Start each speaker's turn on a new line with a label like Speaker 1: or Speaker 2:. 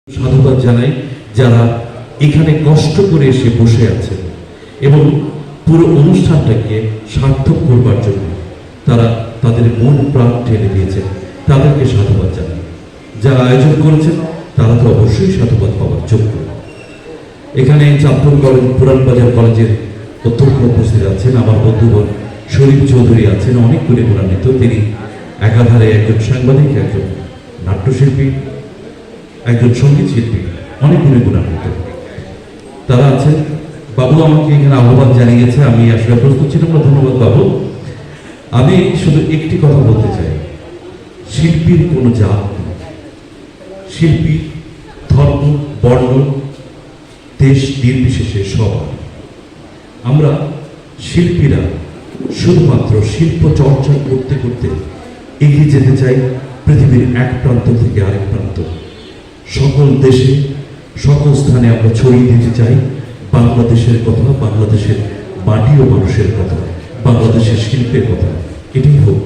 Speaker 1: সাধুবাদ জানাই যারা এখানে কষ্ট করে এসে বসে আছেন এবং পুরো অনুষ্ঠানটাকে সার্থক করবার জন্য তারা তাদের মন প্রাণ ঢেলে দিয়েছেন, তাদেরকে সাধুবাদ জানাই। যারা আয়োজন করেছেন তারা তো অবশ্যই সাধুবাদ পাওয়ার যোগ্য। এখানে চাঁদপুর কলেজ, পুরানবাজার কলেজের অধ্যক্ষ উপস্থিত আছেন, আমার বন্ধুবর শরীফ চৌধুরী আছেন, অনেক গুণে গুণান্বিত। তিনি একাধারে একজন সাংবাদিক, একজন নাট্যশিল্পী, একজন সঙ্গীত শিল্পী, অনেক গুণে গুণান্বিত। তারা আছেন। বাবু আমাকে এখানে আহ্বান জানিয়েছে, আমি আসলে প্রস্তুত ছিলাম না। ধন্যবাদ বাবু। আমি শুধু একটি কথা বলতে চাই, শিল্পীর কোনো জাত নেই। শিল্পী ধর্ম, বর্ণ, দেশ নির্বিশেষে সবাই। আমরা শিল্পীরা শুধুমাত্র শিল্প চর্চা করতে করতে এগিয়ে যেতে চাই পৃথিবীর এক প্রান্ত থেকে আরেক প্রান্ত। সকল দেশে, সকল স্থানে আমরা ছড়িয়ে দিতে চাই বাংলাদেশের কথা, বাংলাদেশের মাটি ও মানুষের কথা, বাংলাদেশের শিল্পের কথা। এটাই হোক